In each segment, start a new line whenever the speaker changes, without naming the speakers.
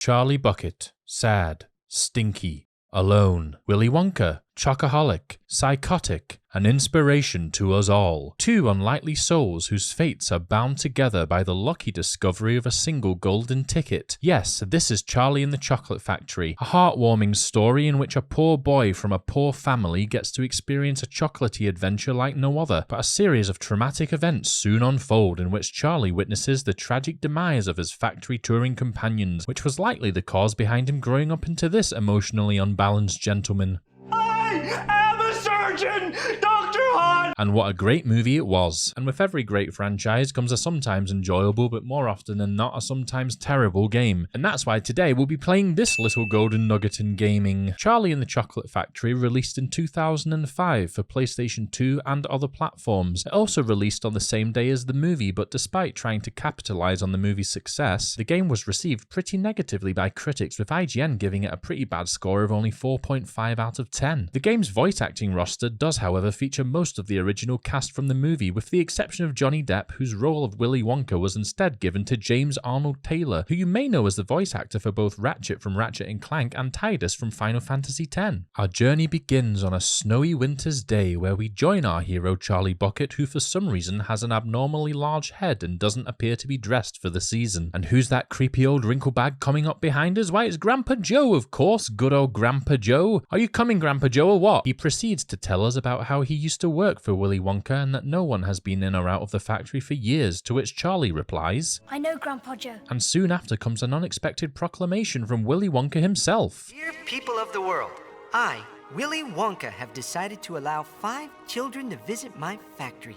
Charlie Bucket, sad, stinky, alone. Willy Wonka, chocoholic, psychotic, an inspiration to us all. Two unlikely souls whose fates are bound together by the lucky discovery of a single golden ticket. Yes, this is Charlie and the Chocolate Factory, a heartwarming story in which a poor boy from a poor family gets to experience a chocolatey adventure like no other, but a series of traumatic events soon unfold in which Charlie witnesses the tragic demise of his factory touring companions, which was likely the cause behind him growing up into this emotionally unbalanced gentleman.
I am a surgeon, Dr. Hunt!
And what a great movie it was. And with every great franchise comes a sometimes enjoyable, but more often than not a sometimes terrible game. And that's why today we'll be playing this little golden nugget in gaming. Charlie and the Chocolate Factory released in 2005 for PlayStation 2 and other platforms. It also released on the same day as the movie, but despite trying to capitalize on the movie's success, the game was received pretty negatively by critics, with IGN giving it a pretty bad score of only 4.5 out of 10. The game's voice acting roster does, however, feature most of the original cast from the movie, with the exception of Johnny Depp, whose role of Willy Wonka was instead given to James Arnold Taylor, who you may know as the voice actor for both Ratchet from Ratchet & Clank and Tidus from Final Fantasy X. Our journey begins on a snowy winter's day where we join our hero Charlie Bucket, who for some reason has an abnormally large head and doesn't appear to be dressed for the season. And who's that creepy old wrinkle bag coming up behind us? Why, it's Grandpa Joe, of course, good old Grandpa Joe. Are you coming, Grandpa Joe, or what? He proceeds to tell us about how he used to work for Willy Wonka and that no one has been in or out of the factory for years, to which Charlie replies,
I know, Grandpa Joe.
And soon after comes an unexpected proclamation from Willy Wonka himself.
Dear people of the world, I, Willy Wonka, have decided to allow 5 children to visit my factory.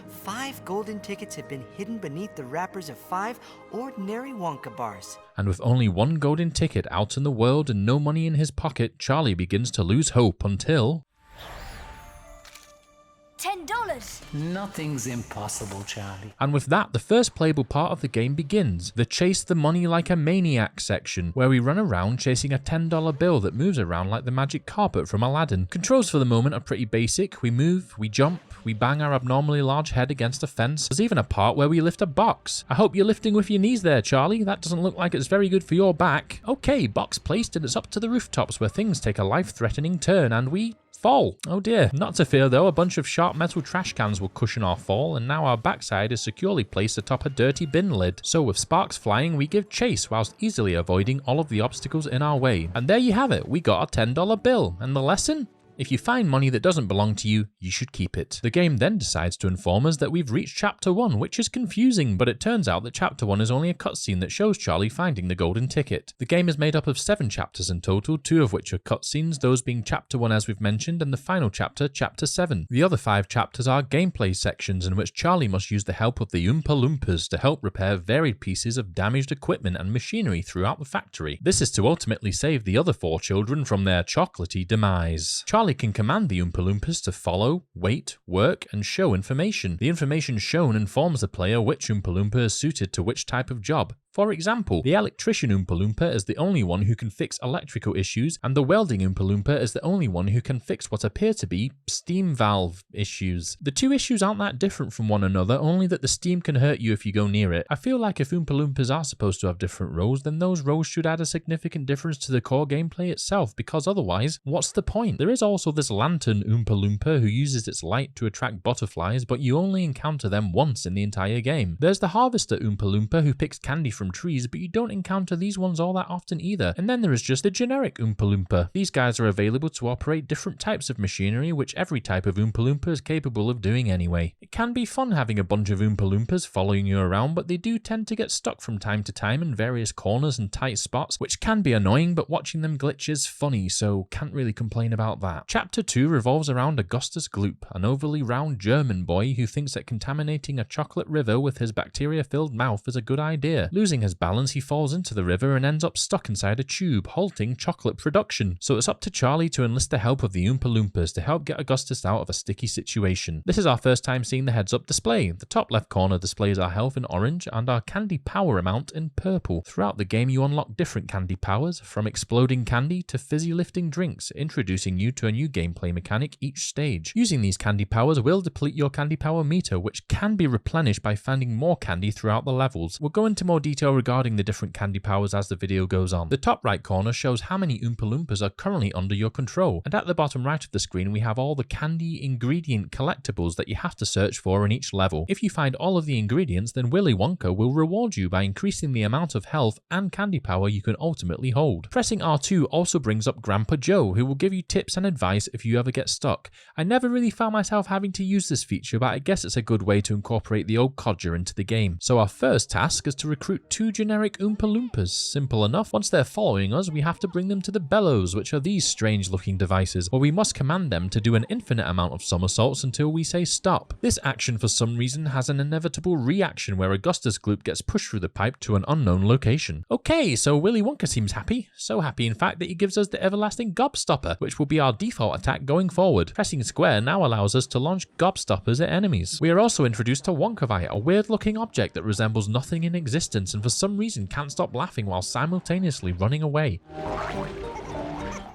5 golden tickets have been hidden beneath the wrappers of 5 ordinary Wonka bars.
And with only one golden ticket out in the world and no money in his pocket, Charlie begins to lose hope until...
$10.
Nothing's impossible, Charlie.
And with that, the first playable part of the game begins, the Chase the Money Like a Maniac section, where we run around chasing a $10 bill that moves around like the magic carpet from Aladdin. Controls for the moment are pretty basic. We move, we jump, we bang our abnormally large head against a fence. There's even a part where we lift a box. I hope you're lifting with your knees there, Charlie. That doesn't look like it's very good for your back. Okay, box placed, and it's up to the rooftops where things take a life-threatening turn and we... fall. Oh dear. Not to fear though, a bunch of sharp metal trash cans will cushion our fall, and now our backside is securely placed atop a dirty bin lid. So with sparks flying, we give chase whilst easily avoiding all of the obstacles in our way. And there you have it, we got a $10 bill. And the lesson? If you find money that doesn't belong to you, you should keep it. The game then decides to inform us that we've reached Chapter 1, which is confusing, but it turns out that Chapter 1 is only a cutscene that shows Charlie finding the golden ticket. The game is made up of 7 chapters in total, 2 of which are cutscenes, those being Chapter 1 as we've mentioned, and the final chapter, Chapter 7. The other 5 chapters are gameplay sections in which Charlie must use the help of the Oompa Loompas to help repair varied pieces of damaged equipment and machinery throughout the factory. This is to ultimately save the other 4 children from their chocolatey demise. Charlie can command the Oompa Loompas to follow, wait, work, and show information. The information shown informs the player which Oompa Loompa is suited to which type of job. For example, the electrician Oompa Loompa is the only one who can fix electrical issues, and the welding Oompa Loompa is the only one who can fix what appear to be steam valve issues. The 2 issues aren't that different from one another, only that the steam can hurt you if you go near it. I feel like if Oompa Loompas are supposed to have different roles, then those roles should add a significant difference to the core gameplay itself, because otherwise, what's the point? There is also this lantern Oompa Loompa who uses its light to attract butterflies, but you only encounter them once in the entire game. There's the harvester Oompa Loompa who picks candy from trees, but you don't encounter these ones all that often either. And then there is just the generic Oompa Loompa. These guys are available to operate different types of machinery, which every type of Oompa Loompa is capable of doing anyway. It can be fun having a bunch of Oompa Loompas following you around, but they do tend to get stuck from time to time in various corners and tight spots, which can be annoying, but watching them glitch is funny, so can't really complain about that. Chapter 2 revolves around Augustus Gloop, an overly round German boy who thinks that contaminating a chocolate river with his bacteria-filled mouth is a good idea. Losing his balance, he falls into the river and ends up stuck inside a tube, halting chocolate production. So it's up to Charlie to enlist the help of the Oompa Loompas to help get Augustus out of a sticky situation. This is our first time seeing the heads-up display. The top left corner displays our health in orange and our candy power amount in purple. Throughout the game, you unlock different candy powers, from exploding candy to fizzy-lifting drinks, introducing you to a new gameplay mechanic each stage. Using these candy powers will deplete your candy power meter, which can be replenished by finding more candy throughout the levels. We'll go into more detail detail regarding the different candy powers as the video goes on. The top right corner shows how many Oompa Loompas are currently under your control, and at the bottom right of the screen we have all the candy ingredient collectibles that you have to search for in each level. If you find all of the ingredients, then Willy Wonka will reward you by increasing the amount of health and candy power you can ultimately hold. Pressing R2 also brings up Grandpa Joe, who will give you tips and advice if you ever get stuck. I never really found myself having to use this feature, but I guess it's a good way to incorporate the old codger into the game. So our first task is to recruit 2 generic Oompa Loompas. Simple enough. Once they're following us, we have to bring them to the bellows, which are these strange looking devices, where we must command them to do an infinite amount of somersaults until we say stop. This action for some reason has an inevitable reaction where Augustus Gloop gets pushed through the pipe to an unknown location. Okay, so Willy Wonka seems happy. So happy in fact that he gives us the everlasting Gobstopper, which will be our default attack going forward. Pressing square now allows us to launch Gobstoppers at enemies. We are also introduced to Wonkavite, a weird looking object that resembles nothing in existence and for some reason can't stop laughing while simultaneously running away.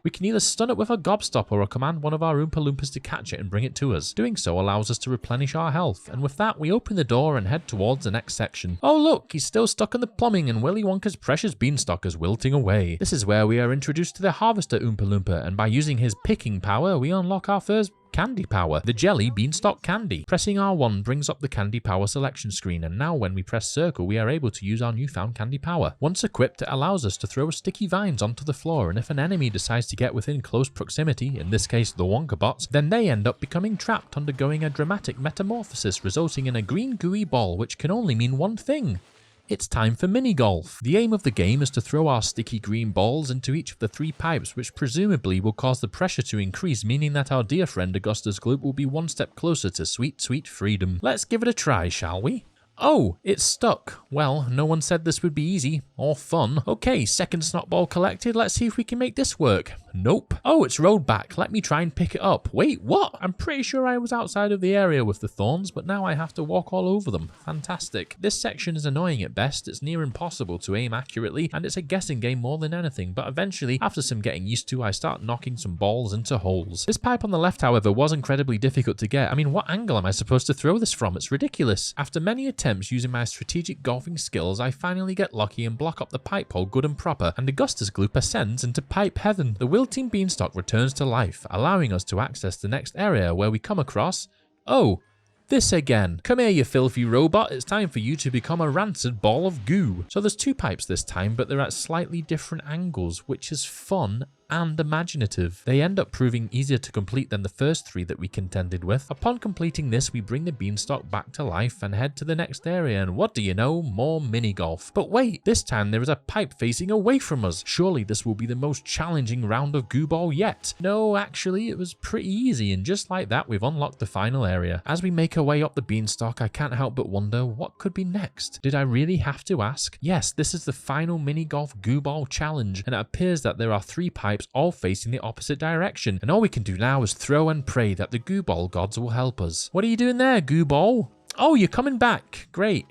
We can either stun it with a Gobstopper or command one of our Oompa Loompas to catch it and bring it to us. Doing so allows us to replenish our health, and with that we open the door and head towards the next section. Oh look, he's still stuck in the plumbing and Willy Wonka's precious beanstalk is wilting away. This is where we are introduced to the Harvester Oompa Loompa, and by using his picking power we unlock our first candy power, the jelly beanstalk candy. Pressing R1 brings up the candy power selection screen, and now when we press circle we are able to use our newfound candy power. Once equipped, it allows us to throw sticky vines onto the floor, and if an enemy decides to get within close proximity, in this case the Wonka bots, then they end up becoming trapped, undergoing a dramatic metamorphosis resulting in a green gooey ball which can only mean one thing. It's time for mini golf. The aim of the game is to throw our sticky green balls into each of the 3 pipes, which presumably will cause the pressure to increase, meaning that our dear friend Augustus Gloop will be one step closer to sweet, sweet freedom. Let's give it a try, shall we? Oh, it's stuck. Well, no one said this would be easy or fun. Okay, second snot ball collected. Let's see if we can make this work. Nope. Oh, it's rolled back. Let me try and pick it up. Wait, what? I'm pretty sure I was outside of the area with the thorns, but now I have to walk all over them. Fantastic. This section is annoying at best. It's near impossible to aim accurately, and it's a guessing game more than anything, but eventually, after some getting used to, I start knocking some balls into holes. This pipe on the left, however, was incredibly difficult to get. I mean, what angle am I supposed to throw this from? It's ridiculous. After many attempts using my strategic golfing skills, I finally get lucky and block up the pipe hole good and proper, and Augustus Gloop ascends into pipe heaven. The wilting beanstalk returns to life, allowing us to access the next area where we come across, oh, this again. Come here, you filthy robot. It's time for you to become a rancid ball of goo. So there's 2 pipes this time, but they're at slightly different angles, which is fun and imaginative. They end up proving easier to complete than the first 3 that we contended with. Upon completing this, we bring the beanstalk back to life and head to the next area, and what do you know, more mini golf. But wait, this time there is a pipe facing away from us. Surely this will be the most challenging round of goo ball yet. No, actually it was pretty easy, and just like that we've unlocked the final area. As we make our way up the beanstalk, I can't help but wonder what could be next. Did I really have to ask? Yes, this is the final mini golf goo ball challenge, and it appears that there are 3 pipes all facing the opposite direction, and all we can do now is throw and pray that the goo ball gods will help us. What are you doing there, goo ball? Oh, you're coming back. Great.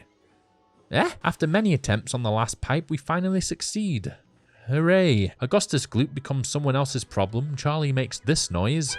After many attempts on the last pipe, we finally succeed. Hooray. Augustus Gloop becomes someone else's problem, Charlie makes this noise,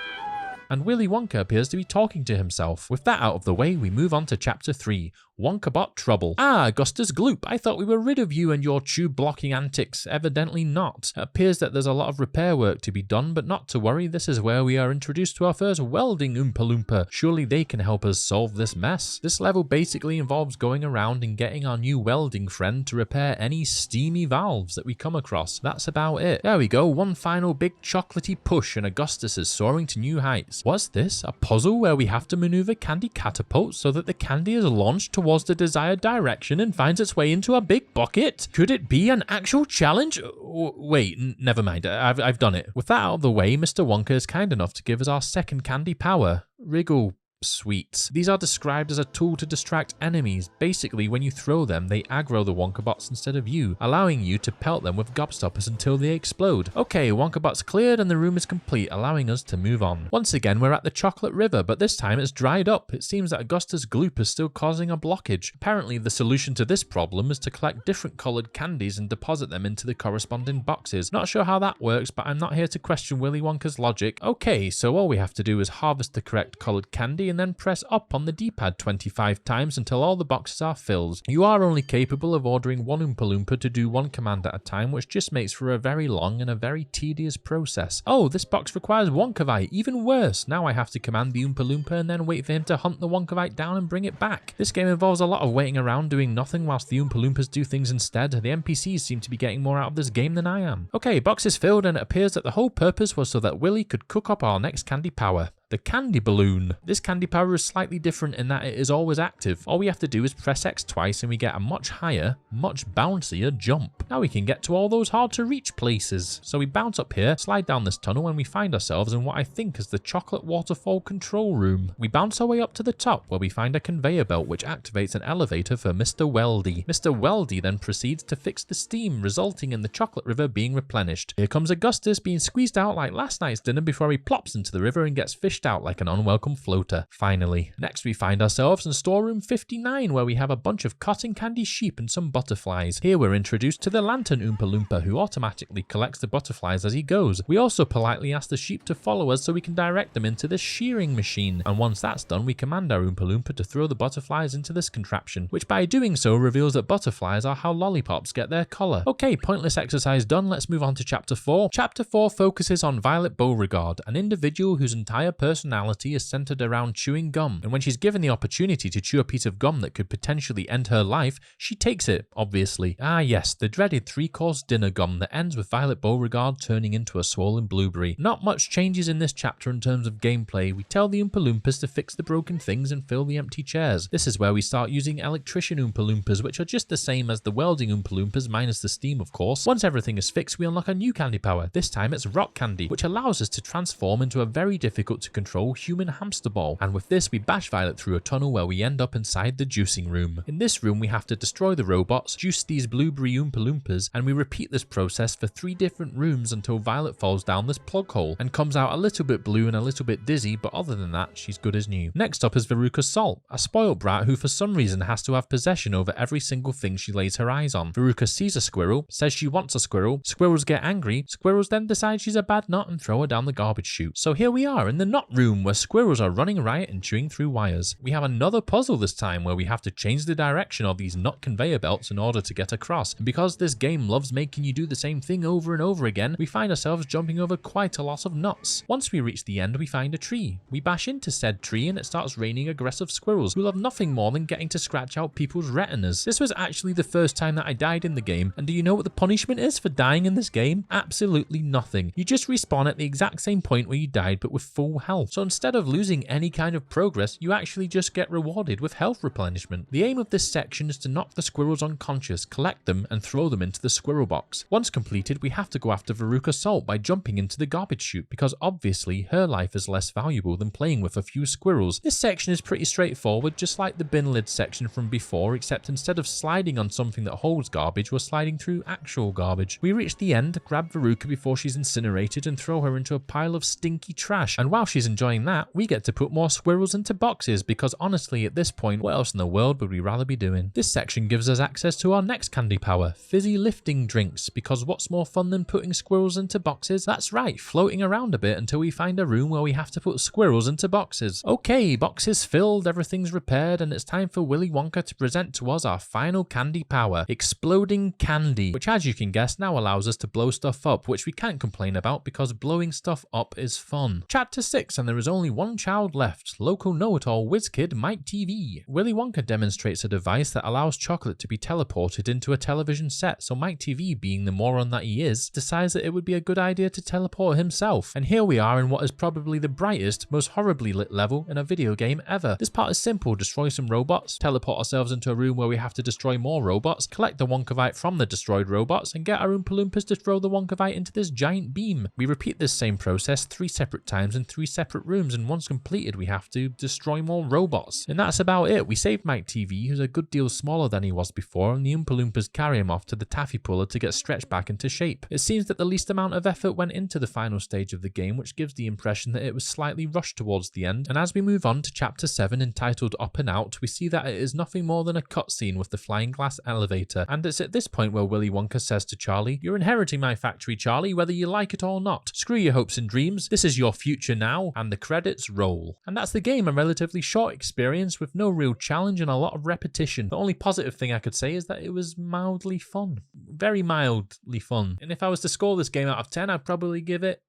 and Willy Wonka appears to be talking to himself. With that out of the way, we move on to chapter 3, Wonkabot Trouble. Ah, Augustus Gloop, I thought we were rid of you and your tube blocking antics. Evidently not. It appears that there's a lot of repair work to be done, but not to worry, this is where we are introduced to our first welding Oompa Loompa. Surely they can help us solve this mess. This level basically involves going around and getting our new welding friend to repair any steamy valves that we come across. That's about it. There we go, one final big chocolatey push and Augustus is soaring to new heights. Was this a puzzle where we have to maneuver candy catapults so that the candy is launched towards the desired direction and finds its way into a big bucket? Could it be an actual challenge? Wait, never mind. I've done it. With that out of the way, Mr. Wonka is kind enough to give us our second candy power, Wriggle Sweets. These are described as a tool to distract enemies. Basically, when you throw them, they aggro the Wonkabots instead of you, allowing you to pelt them with gobstoppers until they explode. Okay, Wonkabots cleared and the room is complete, allowing us to move on. Once again, we're at the Chocolate River, but this time it's dried up. It seems that Augustus Gloop is still causing a blockage. Apparently, the solution to this problem is to collect different colored candies and deposit them into the corresponding boxes. Not sure how that works, but I'm not here to question Willy Wonka's logic. Okay, so all we have to do is harvest the correct colored candy quickly and then press up on the D-pad 25 times until all the boxes are filled. You are only capable of ordering one Oompa Loompa to do one command at a time, which just makes for a very long and a very tedious process. Oh, this box requires Wonkavite, even worse. Now I have to command the Oompa Loompa and then wait for him to hunt the Wonkavite down and bring it back. This game involves a lot of waiting around doing nothing whilst the Oompa Loompas do things instead. The NPCs seem to be getting more out of this game than I am. Okay, box is filled and it appears that the whole purpose was so that Willy could cook up our next candy power. The candy balloon. This candy power is slightly different in that it is always active. All we have to do is press X twice and we get a much higher, much bouncier jump. Now we can get to all those hard to reach places. So we bounce up here, slide down this tunnel, and we find ourselves in what I think is the chocolate waterfall control room. We bounce our way up to the top where we find a conveyor belt which activates an elevator for Mr. Weldy. Mr. Weldy then proceeds to fix the steam, resulting in the chocolate river being replenished. Here comes Augustus being squeezed out like last night's dinner before he plops into the river and gets fished out like an unwelcome floater. Finally. Next we find ourselves in storeroom 59 where we have a bunch of cotton candy sheep and some butterflies. Here we're introduced to the lantern Oompa Loompa who automatically collects the butterflies as he goes. We also politely ask the sheep to follow us so we can direct them into this shearing machine, and once that's done we command our Oompa Loompa to throw the butterflies into this contraption, which by doing so reveals that butterflies are how lollipops get their colour. Okay, pointless exercise done, let's move on to chapter 4. Chapter 4 focuses on Violet Beauregarde, an individual whose entire personality is centered around chewing gum, and when she's given the opportunity to chew a piece of gum that could potentially end her life, she takes it, obviously. Ah yes, the dreaded 3-course dinner gum that ends with Violet Beauregarde turning into a swollen blueberry. Not much changes in this chapter in terms of gameplay. We tell the Oompa Loompas to fix the broken things and fill the empty chairs. This is where we start using electrician Oompa Loompas, which are just the same as the welding Oompa Loompas minus the steam of course. Once everything is fixed, we unlock a new candy power. This time it's rock candy, which allows us to transform into a very difficult to control human hamster ball, and with this we bash Violet through a tunnel where we end up inside the juicing room. In this room we have to destroy the robots, juice these blueberry Oompa Loompas, and we repeat this process for 3 different rooms until Violet falls down this plug hole and comes out a little bit blue and a little bit dizzy, but other than that she's good as new. Next up is Veruca Salt, a spoiled brat who for some reason has to have possession over every single thing she lays her eyes on. Veruca sees a squirrel, says she wants a squirrel, squirrels get angry, squirrels then decide she's a bad nut and throw her down the garbage chute. So here we are in the nut room where squirrels are running riot and chewing through wires. We have another puzzle this time where we have to change the direction of these nut conveyor belts in order to get across, and because this game loves making you do the same thing over and over again, we find ourselves jumping over quite a lot of nuts. Once we reach the end we find a tree. We bash into said tree and it starts raining aggressive squirrels who love nothing more than getting to scratch out people's retinas. This was actually the first time that I died in the game, and do you know what the punishment is for dying in this game? Absolutely nothing. You just respawn at the exact same point where you died but with full health. So instead of losing any kind of progress, you actually just get rewarded with health replenishment. The aim of this section is to knock the squirrels unconscious, collect them and throw them into the squirrel box. Once completed, we have to go after Veruca Salt by jumping into the garbage chute because obviously her life is less valuable than playing with a few squirrels. This section is pretty straightforward, just like the bin lid section from before, except instead of sliding on something that holds garbage, we're sliding through actual garbage. We reach the end, grab Veruca before she's incinerated and throw her into a pile of stinky trash, and while she's enjoying that, we get to put more squirrels into boxes because honestly at this point, what else in the world would we rather be doing? This section gives us access to our next candy power, fizzy lifting drinks, because what's more fun than putting squirrels into boxes? That's right, floating around a bit until we find a room where we have to put squirrels into boxes. Okay, boxes filled, everything's repaired, and it's time for Willy Wonka to present to us our final candy power, exploding candy, which as you can guess now allows us to blow stuff up, which we can't complain about because blowing stuff up is fun. Chapter 6, and there is only one child left, local know-it-all whiz kid Mike TV. Willy Wonka demonstrates a device that allows chocolate to be teleported into a television set, so Mike TV, being the moron that he is, decides that it would be a good idea to teleport himself. And here we are in what is probably the brightest, most horribly lit level in a video game ever. This part is simple: destroy some robots, teleport ourselves into a room where we have to destroy more robots, collect the Wonkavite from the destroyed robots, and get our Oompa Loompas to throw the Wonkavite into this giant beam. We repeat this same process 3 separate times in 3 separate rooms, and once completed we have to destroy more robots. And that's about it. We saved Mike TV, who's a good deal smaller than he was before, and the Oompa Loompas carry him off to the taffy puller to get stretched back into shape. It seems that the least amount of effort went into the final stage of the game, which gives the impression that it was slightly rushed towards the end. And as we move on to chapter 7 entitled Up and Out, we see that it is nothing more than a cutscene with the flying glass elevator, and it's at this point where Willy Wonka says to Charlie, "You're inheriting my factory, Charlie, whether you like it or not. Screw your hopes and dreams, this is your future now. go, and the credits roll. And that's the game, a relatively short experience with no real challenge and a lot of repetition. The only positive thing I could say is that it was mildly fun. Very mildly fun. And if I was to score this game out of 10, I'd probably give it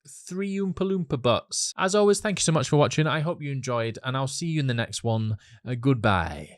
3 Oompa Loompa butts. As always, thank you so much for watching. I hope you enjoyed, and I'll see you in the next one. Goodbye.